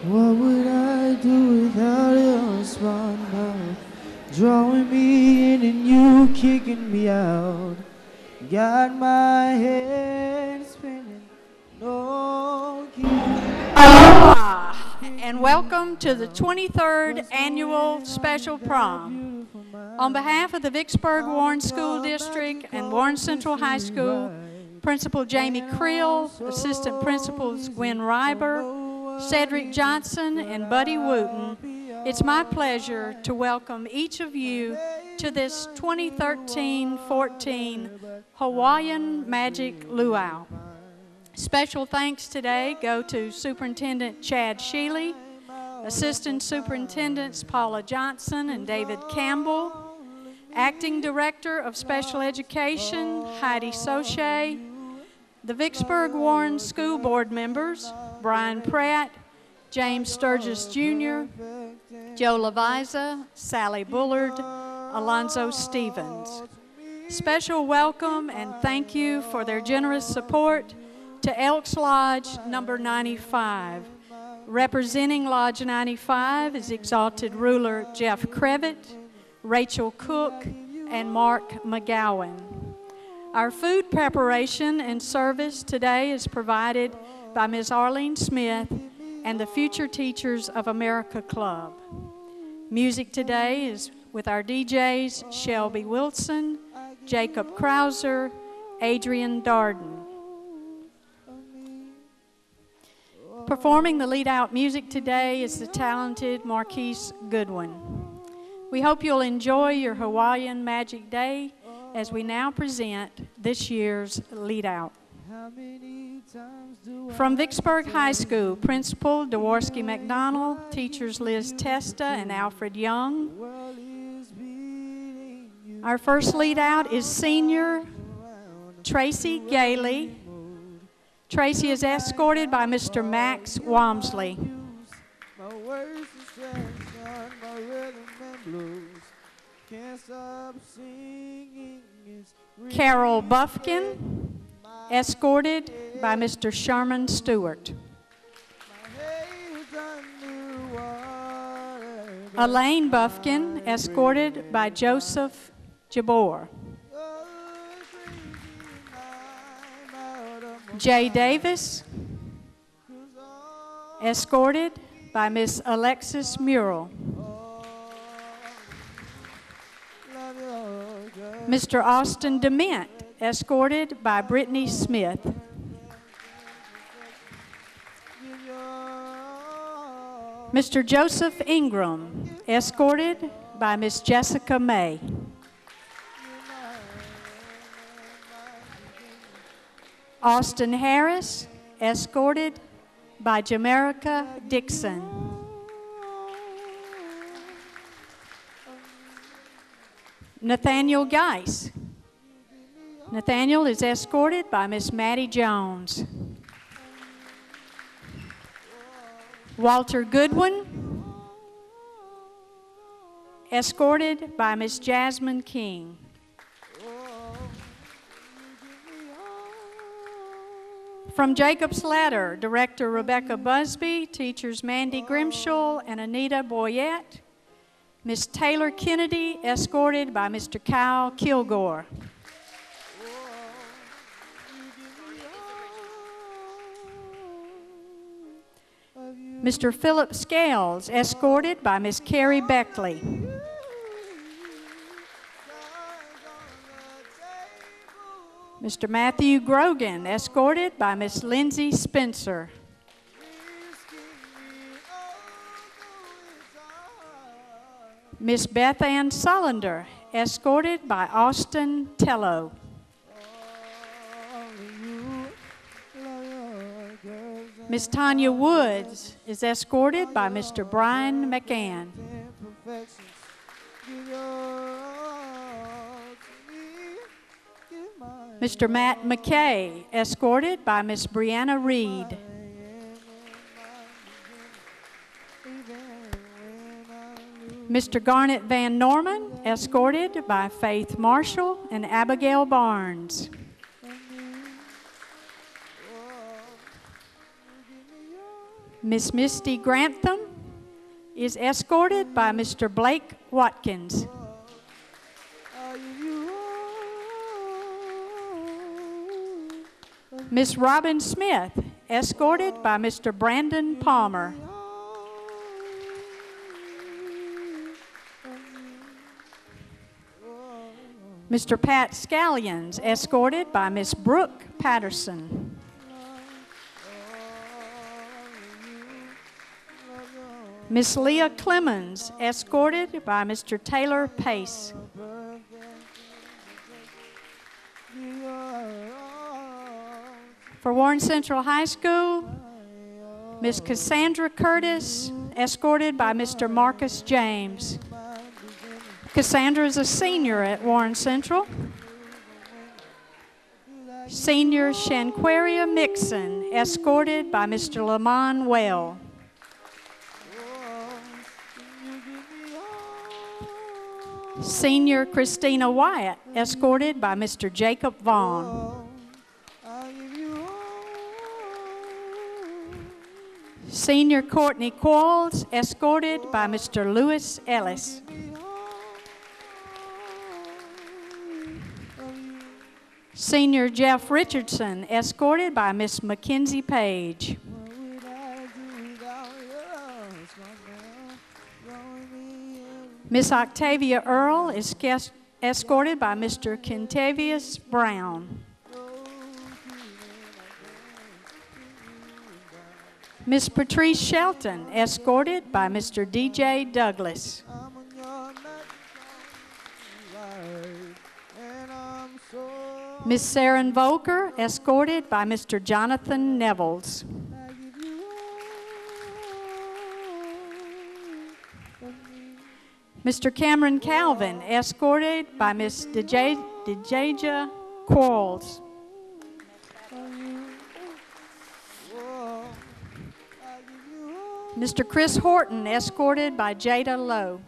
What would I do without your smart mouth? Drawing me in and you kicking me out. Got my head spinning. No kidding. Aloha, and welcome to the 23rd Annual Special Prom. On behalf of the Vicksburg Warren School District and Warren Central High School, Principal Jamie Creel, Assistant Principals Gwen Reiber, Cedric Johnson, and Buddy Wooten, it's my pleasure to welcome each of you to this 2013-14 Hawaiian Magic Luau. Special thanks today go to Superintendent Chad Sheely, Assistant Superintendents Paula Johnson and David Campbell, Acting Director of Special Education Heidi Soche, the Vicksburg Warren School Board members Brian Pratt, James Sturgis Jr., Joe Leviza, Sally Bullard, Alonzo Stevens. Special welcome and thank you for their generous support to Elks Lodge number 95. Representing Lodge 95 is Exalted Ruler Jeff Crevitt, Rachel Cook, and Mark McGowan. Our food preparation and service today is provided by Ms. Arlene Smith and the Future Teachers of America Club. Music today is with our DJs Shelby Wilson, Jacob Krauser, Adrian Darden. Performing the lead-out music today is the talented Marquise Goodwin. We hope you'll enjoy your Hawaiian Magic Day as we now present this year's lead-out. From Vicksburg High School, Principal Dworsky McDonald, teachers Liz Testa and Alfred Young. Our first lead-out is senior Tracy Gailey. Tracy is escorted by Mr. Max Walmsley. Carol Buffkin, escorted by Mr. Sherman Stewart. Elaine Buffkin, escorted by Joseph Jabor. Jay Davis, escorted by Miss Alexis Murrell. Mr. Austin Dement, escorted by Brittany Smith. Mr. Joseph Ingram, escorted by Miss Jessica May. Austin Harris, escorted by Jamerica Dixon. Nathaniel Geis. Nathaniel is escorted by Miss Maddie Jones. Walter Goodwin, escorted by Miss Jasmine King. From Jacob's Ladder, Director Rebecca Busby, teachers Mandy Grimshaw and Anita Boyette. Miss Taylor Kennedy, escorted by Mr. Kyle Kilgore. Mr. Philip Scales, escorted by Miss Carrie Beckley. Mr. Matthew Grogan, escorted by Miss Lindsay Spencer. Miss Beth Ann Sullender, escorted by Austin Tello. Miss Tanya Woods is escorted by Mr. Brian McCann. Mr. Matt McKay, escorted by Miss Brianna Reed. Mr. Garnet Van Norman, escorted by Faith Marshall and Abigail Barnes. Miss Misty Grantham is escorted by Mr. Blake Watkins. Miss Robin Smith, escorted by Mr. Brandon Palmer. Mr. Pat Scallions, escorted by Miss Brooke Patterson. Miss Leah Clemens, escorted by Mr. Taylor Pace. For Warren Central High School, Miss Cassandra Curtis, escorted by Mr. Marcus James. Cassandra is a senior at Warren Central. Senior Shanquaria Mixon, escorted by Mr. Lamont Well. Senior Christina Wyatt, escorted by Mr. Jacob Vaughn. Senior Courtney Quarles, escorted by Mr. Lewis Ellis. Senior Jeff Richardson, escorted by Miss Mackenzie Page. Miss Octavia Earl is escorted by Mr. Kentavious Brown. Miss Patrice Shelton, escorted by Mr. DJ Douglas. Miss Saren Volker, escorted by Mr. Jonathan Nevels. Mr. Cameron Calvin, escorted by Miss Dejaja Quarles. Mr. Chris Horton, escorted by Jada Lowe.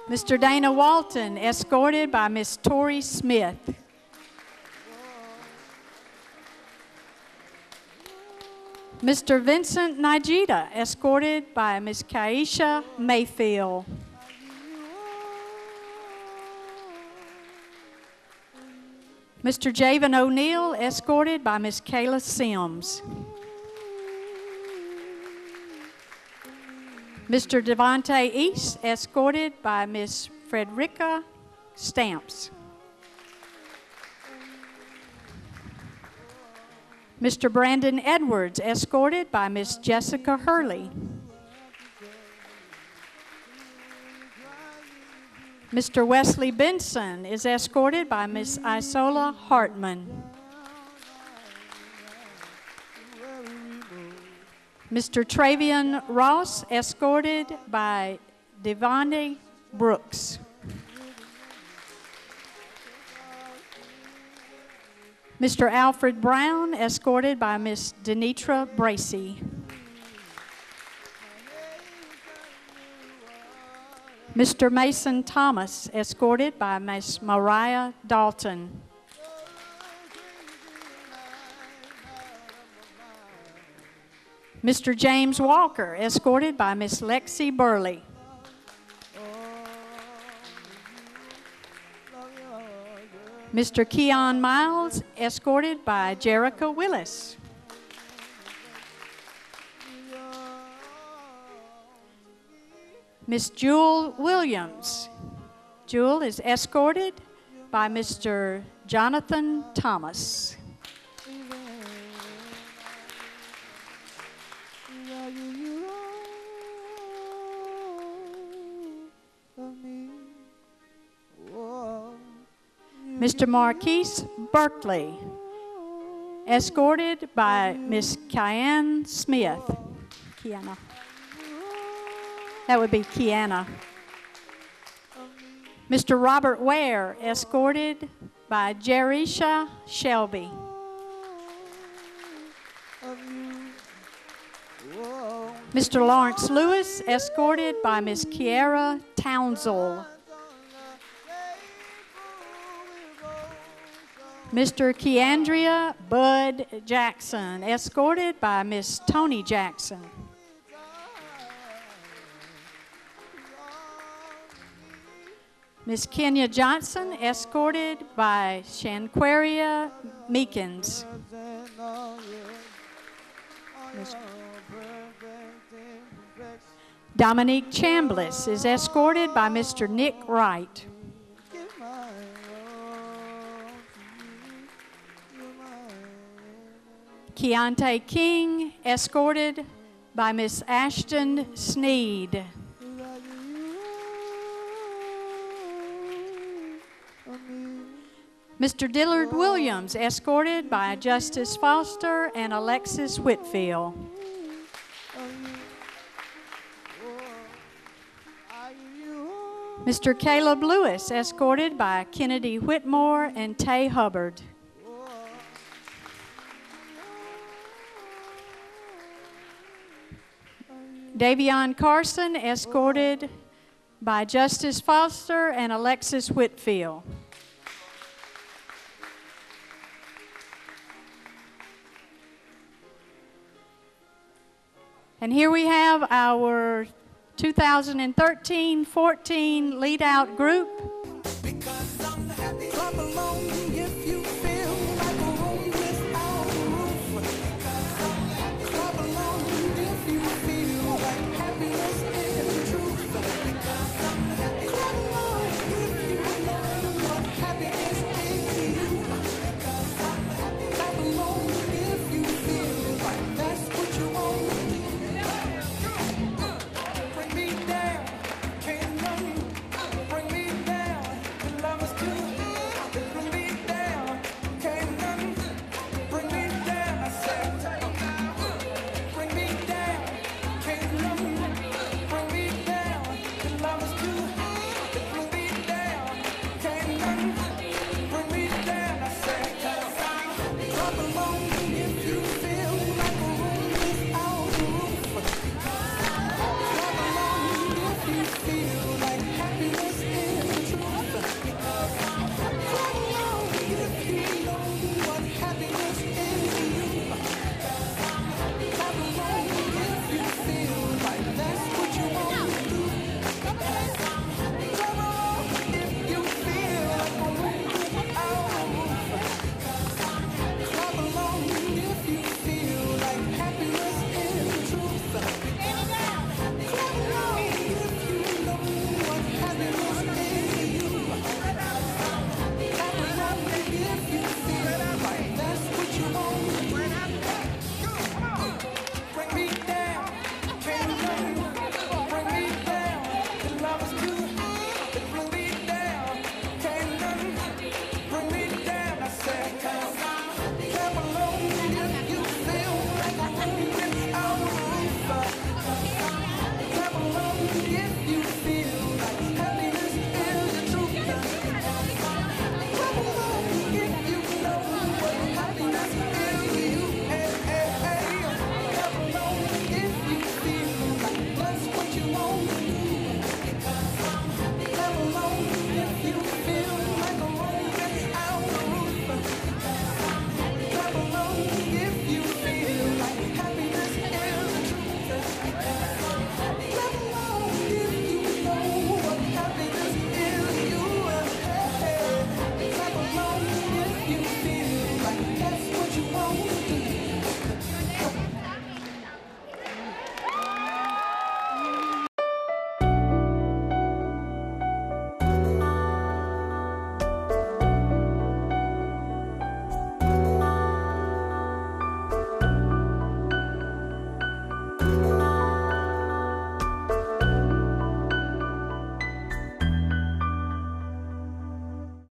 Mr. Dana Walton, escorted by Miss Tori Smith. Mr. Vincent Najida, escorted by Miss Kaisha Mayfield. Mr. Javen O'Neill, escorted by Miss Kayla Sims. Mr. Devontae East, escorted by Miss Frederica Stamps. Mr. Brandon Edwards, escorted by Miss Jessica Hurley. Mr. Wesley Benson is escorted by Miss Isola Hartman. Mr. Travian Ross, escorted by Devonde Brooks. Mr. Alfred Brown, escorted by Miss Denitra Bracey. Mr. Mason Thomas, escorted by Miss Mariah Dalton. Mr. James Walker, escorted by Miss Lexi Burley. Mr. Keon Miles, escorted by Jerica Willis. Miss Jewel Williams. Jewel is escorted by Mr. Jonathan Thomas. Mr. Marquise Berkeley, escorted by Miss Kiana Smith. Kiana. That would be Kiana. Mr. Robert Ware, escorted by Jerisha Shelby. Mr. Lawrence Lewis, escorted by Miss Kiara Townsell. Mr. Keandria Bud Jackson, escorted by Miss Tony Jackson. Miss Kenya Johnson, escorted by Shanquaria Meekins. Dominique Chambliss is escorted by Mr. Nick Wright. Keontae King, escorted by Miss Ashton Sneed. Mr. Dillard Williams, escorted by Justice Foster and Alexis Whitfield. Mr. Caleb Lewis, escorted by Kennedy Whitmore and Tay Hubbard. Davion Carson, escorted by Justice Foster and Alexis Whitfield. And here we have our 2013-14 lead out group.